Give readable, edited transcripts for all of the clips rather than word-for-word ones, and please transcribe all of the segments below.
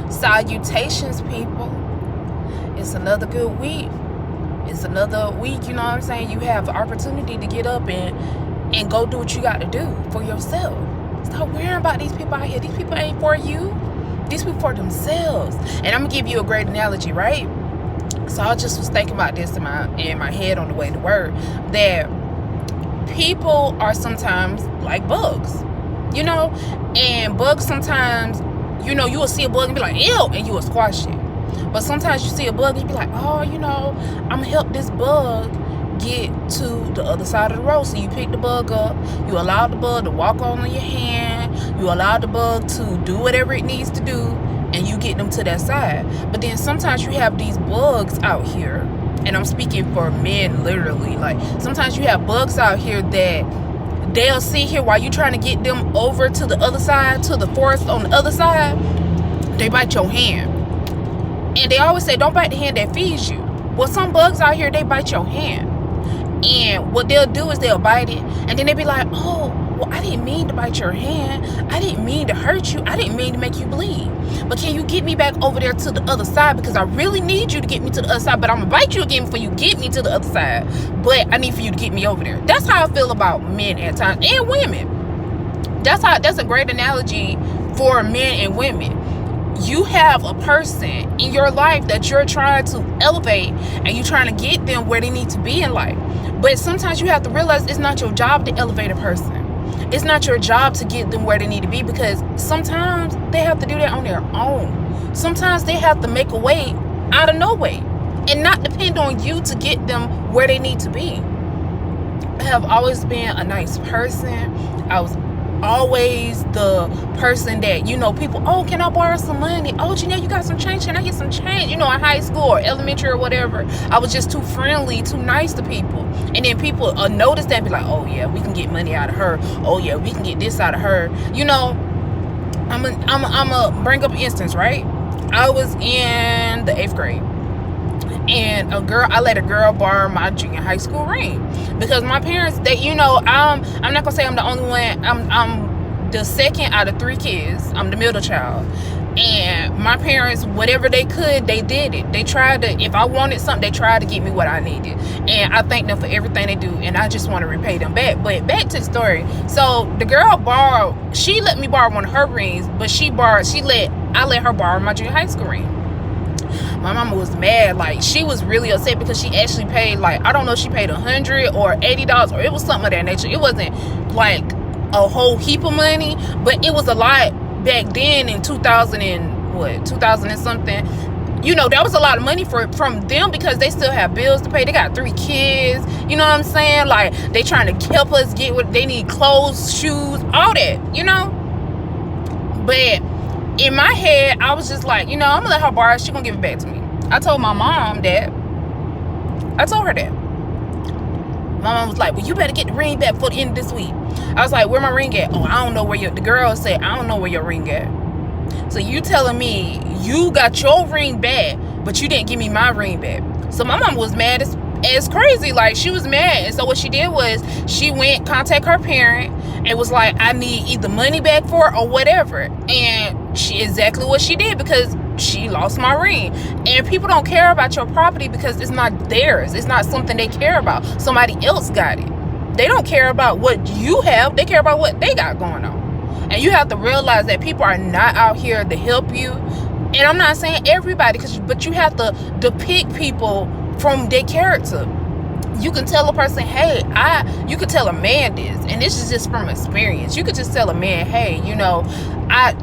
Salutations, people. It's another good week. It's another week, you know what I'm saying? You have the opportunity to get up and go do what you got to do for yourself. Stop worrying about these people out here. These people ain't for you. These people for themselves. And I'm going to give you a great analogy, right? So I just was thinking about this in my head on the way to work, that people are sometimes like bugs, you know? And bugs sometimes, you know, you will see a bug and be like, ew, and you will squash it. But sometimes you see a bug and you be like, oh, you know, I'm going to help this bug get to the other side of the road. So you pick the bug up, you allow the bug to walk on your hand, you allow the bug to do whatever it needs to do, and you get them to that side. But then sometimes you have these bugs out here, and I'm speaking for men literally, like sometimes you have bugs out here that they'll sit here while you're trying to get them over to the other side, to the forest on the other side. They bite your hand. And they always say, don't bite the hand that feeds you. Well, some bugs out here, they bite your hand. And what they'll do is they'll bite it, and then they'll be like, oh, well, I didn't mean to bite your hand. I didn't mean to hurt you. I didn't mean to make you bleed. But can you get me back over there to the other side? Because I really need you to get me to the other side. But I'm going to bite you again before you get me to the other side. But I need for you to get me over there. That's how I feel about men at times, and women. That's a great analogy for men and women. You have a person in your life that you're trying to elevate, and you're trying to get them where they need to be in life. But sometimes you have to realize it's not your job to elevate a person. It's not your job to get them where they need to be, because sometimes they have to do that on their own. Sometimes they have to make a way out of no way and not depend on you to get them where they need to be. I have always been a nice person. I was always the person that, you know, people, oh, can I borrow some money? Oh, Janelle, you got some change? Can I get some change? You know, in high school or elementary or whatever, I was just too friendly, too nice to people. And then people notice that and be like, oh yeah, we can get money out of her. Oh yeah, we can get this out of her. You know, I'm a bring up an instance, right? I was in the 8th grade. And I let a girl borrow my junior high school ring, because my parents, they, you know, I'm not gonna say I'm the only one. I'm the second out of 3 kids. I'm the middle child, and my parents, whatever they could, they did it. They tried to, if I wanted something, they tried to get me what I needed, and I thank them for everything they do, and I just want to repay them back. But back to the story. So the girl she let me borrow one of her rings, but I let her borrow my junior high school ring. My mama was mad. Like, she was really upset because she actually paid, like, I don't know if she paid $100 or $80, or it was something of that nature. It wasn't like a whole heap of money, but it was a lot back then in 2000 and something. You know, that was a lot of money from them, because they still have bills to pay. They got 3 kids. You know what I'm saying? Like, they trying to help us get what they need: clothes, shoes, all that, you know? But in my head, I was just like, you know, I'm gonna let her borrow it. She gonna give it back to me. I told my mom that. I told her that. My mom was like, well, you better get the ring back before the end of this week. I was like, where my ring at? Oh, I don't know where the girl said, I don't know where your ring at. So you telling me you got your ring back, but you didn't give me my ring back. So my mom was mad as crazy. Like, she was mad. And so what she did was, she went contact her parent and was like, I need either money back for it or whatever. And exactly what she did, because she lost my ring. And people don't care about your property because it's not theirs. It's not something they care about. Somebody else got it. They don't care about what you have. They care about what they got going on. And you have to realize that people are not out here to help you. And I'm not saying everybody, but you have to depict people from their character. You can tell a person, hey, you could tell a man this, and this is just from experience. You could just tell a man, hey, you know,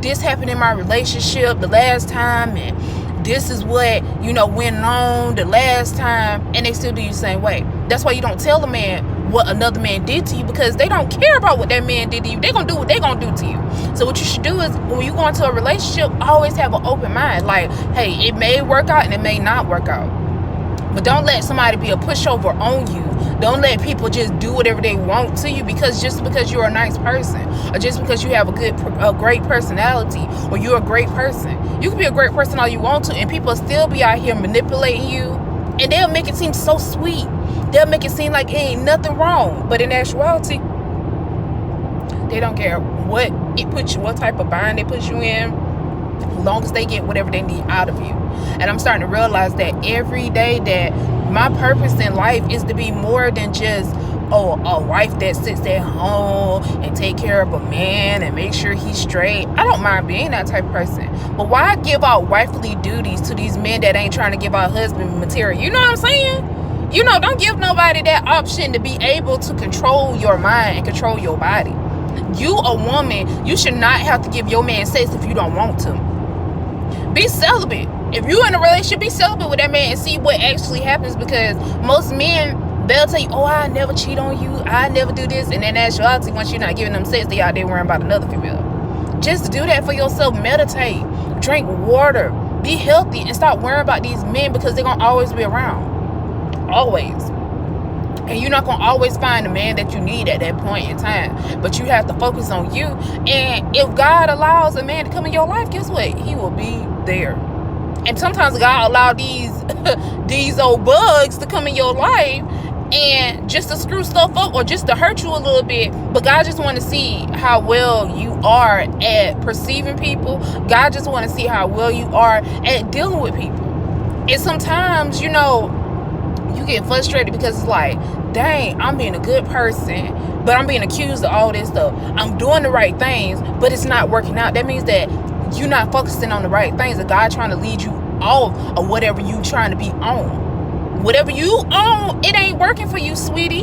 this happened in my relationship the last time, and this is what, you know, went on the last time, and they still do you the same way. That's why you don't tell a man what another man did to you, because they don't care about what that man did to you. They're gonna do what they're gonna do to you. So what you should do is, when you go into a relationship, always have an open mind. Like, hey, it may work out and it may not work out. But don't let somebody be a pushover on you. Don't let people just do whatever they want to you just because you're a nice person, or just because you have a great personality, or you're a great person. You can be a great person all you want to, and people still be out here manipulating you, and they'll make it seem so sweet. They'll make it seem like it ain't nothing wrong, but in actuality, they don't care what type of bind they put you in. as long as they get whatever they need out of you. And I'm starting to realize that every day that my purpose in life is to be more than just a wife that sits at home and take care of a man and make sure he's straight. I don't mind being that type of person, but why give out wifely duties to these men that ain't trying to give out husband material? You know what I'm saying? Don't give nobody that option to be able to control your mind and control your body. You, a woman, you should not have to give your man sex if you don't want to. Be celibate. If you're in a relationship, be celibate with that man and see what actually happens, because most men, they'll tell you, oh, I never cheat on you, I never do this, and in actuality, once you're not giving them sex, they out there worrying about another female. Just do that for yourself. Meditate, drink water, be healthy, and stop worrying about these men, because they're gonna always be around, always. And you're not gonna always find the man that you need at that point in time, but you have to focus on you. And if God allows a man to come in your life, guess what? He will be there. And sometimes God allow these old bugs to come in your life and just to screw stuff up or just to hurt you a little bit. But God just want to see how well you are at perceiving people. God just want to see how well you are at dealing with people. And sometimes, you get frustrated because it's like, dang, I'm being a good person, but I'm being accused of all this stuff. I'm doing the right things, but it's not working out. That means that you're not focusing on the right things, that God trying to lead you off of whatever you trying to be on. Whatever you own, it ain't working for you, sweetie.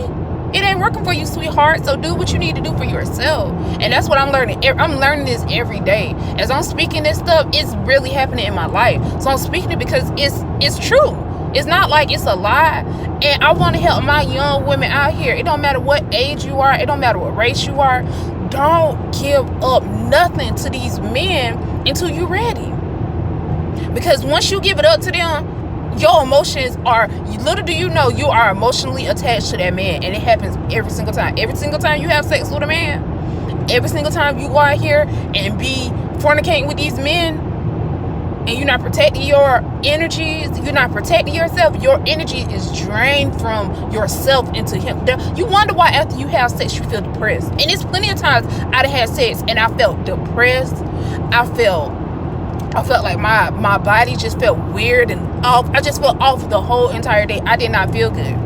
It ain't working for you, sweetheart. So do what you need to do for yourself. And that's what I'm learning. I'm learning this every day. As I'm speaking this stuff, it's really happening in my life. So I'm speaking it because it's true. It's not like it's a lie. And I want to help my young women out here. It don't matter what age you are. It don't matter what race you are. Don't give up nothing to these men until you're ready. Because once you give it up to them, your emotions are, little do you know, you are emotionally attached to that man. And it happens every single time. Every single time you have sex with a man, every single time you go out here and be fornicating with these men, and you're not protecting your energies, you're not protecting yourself, your energy is drained from yourself into him. You wonder why after you have sex you feel depressed. And it's plenty of times I've had sex and I felt depressed. I felt like my body just felt weird and off. I just felt off the whole entire day. I did not feel good.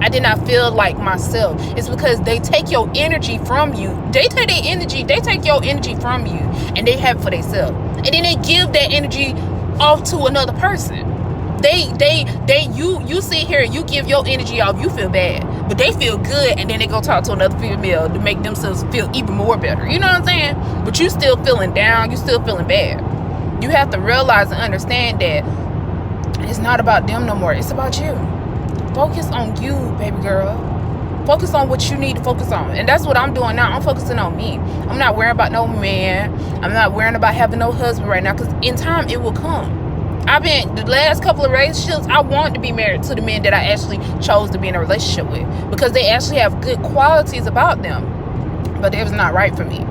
I did not feel like myself. It's because they take your energy from you. They take your energy from you, and they have it for themselves. And then they give that energy off to another person. You sit here, you give your energy off, you feel bad, but they feel good, and then they go talk to another female to make themselves feel even more better. You know what I'm saying? But you still feeling down, you still feeling bad. You have to realize and understand that it's not about them no more. It's about you. Focus on you, baby girl. Focus on what you need to focus on. And that's what I'm doing now. I'm focusing on me. I'm not worrying about no man. I'm not worrying about having no husband right now, because in time it will come. The last couple of relationships, I wanted to be married to the men that I actually chose to be in a relationship with, because they actually have good qualities about them. But it was not right for me.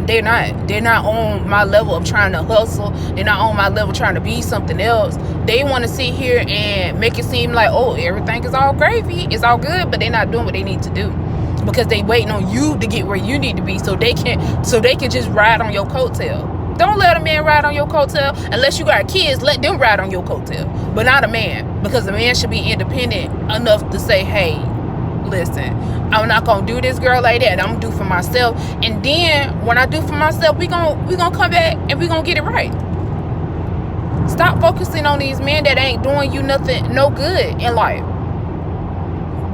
They're not on my level of trying to hustle. They're not on my level trying to be something else. They want to sit here and make it seem like, oh, everything is all gravy, it's all good, but they're not doing what they need to do, because they waiting on you to get where you need to be so they can just ride on your coattail. Don't let a man ride on your coattail. Unless you got kids, let them ride on your coattail, but not a man, because a man should be independent enough to say, hey, listen, I'm not gonna do this girl like that. I'm gonna do for myself, and then when I do for myself, we gonna come back and we gonna get it right. Stop focusing on these men that ain't doing you nothing, no good in life.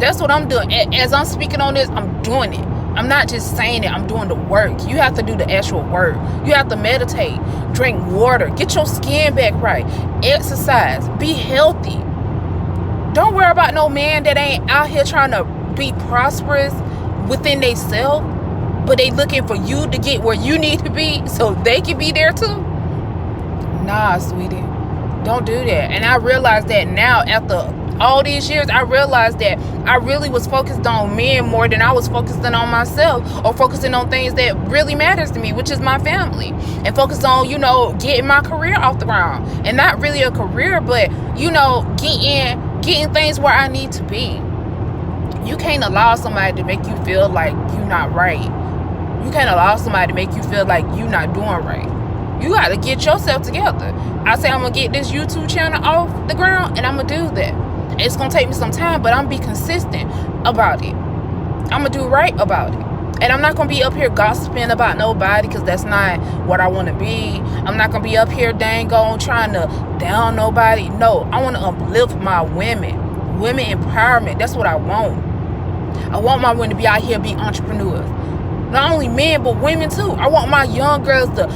That's what I'm doing. As I'm speaking on this, I'm doing it. I'm not just saying it, I'm doing the work. You have to do the actual work. You have to meditate, drink water, get your skin back right, exercise, be healthy. Don't worry about no man that ain't out here trying to be prosperous within themselves, but they looking for you to get where you need to be so they can be there too. Nah, sweetie, don't do that. And I realized that now, after all these years, I realized that I really was focused on men more than I was focusing on myself, or focusing on things that really matters to me, which is my family, and focus on, getting my career off the ground. And not really a career, but getting things where I need to be. You can't allow somebody to make you feel like you're not right. You can't allow somebody to make you feel like you're not doing right. You got to get yourself together. I say I'm going to get this YouTube channel off the ground, and I'm going to do that. It's going to take me some time, but I'm going to be consistent about it. I'm going to do right about it. And I'm not going to be up here gossiping about nobody, because that's not what I want to be. I'm not going to be up here dang on trying to down nobody. No, I want to uplift my women. Women empowerment. That's what I want. I want my women to be out here, be entrepreneurs. Not only men, but women too. I want my young girls to,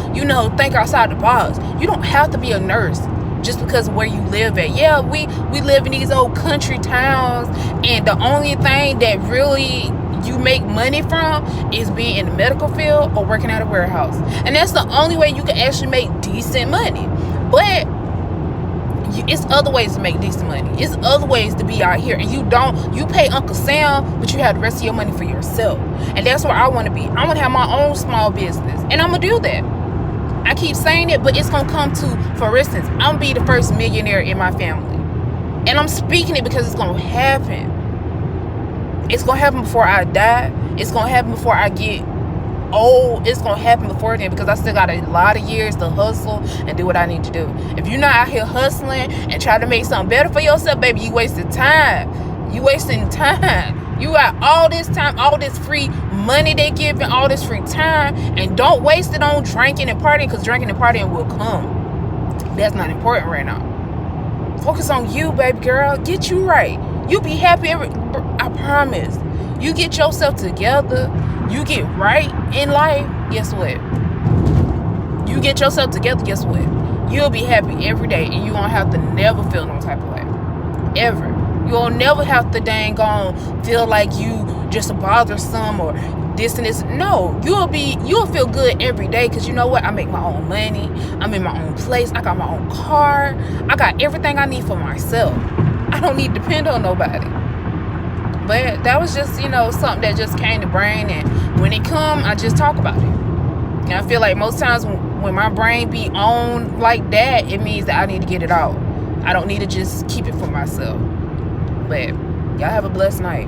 think outside the box. You don't have to be a nurse just because of where you live at. Yeah, we live in these old country towns, and the only thing that really you make money from is being in the medical field or working at a warehouse. And that's the only way you can actually make decent money. But it's other ways to make decent money. It's other ways to be out here, and you pay Uncle Sam, but you have the rest of your money for yourself. And that's where I want to be. I want to have my own small business, and I'm gonna do that. I keep saying it, but it's gonna come to, for instance, I'm gonna be the first millionaire in my family, and I'm speaking it because it's gonna happen. It's gonna happen before I die. It's gonna happen before I get old. It's gonna happen before then, because I still got a lot of years to hustle and do what I need to do. If you're not out here hustling and trying to make something better for yourself, baby, you wasting time. You wasting time. You got all this time, all this free money they giving, all this free time, and don't waste it on drinking and partying, because drinking and partying will come. That's not important right now. Focus on you, baby girl. Get you right. You be happy I promise. You get yourself together, you get right in life, guess what? You get yourself together, guess what? You'll be happy every day, and you won't have to never feel no type of way. Ever. You'll never have to dang on feel like you just bothersome or this and this. No, you'll feel good every day, because you know what? I make my own money. I'm in my own place. I got my own car. I got everything I need for myself. I don't need to depend on nobody. But that was just, something that just came to brain, and when it come, I just talk about it. And I feel like most times when my brain be on like that, it means that I need to get it out. I don't need to just keep it for myself. But y'all have a blessed night.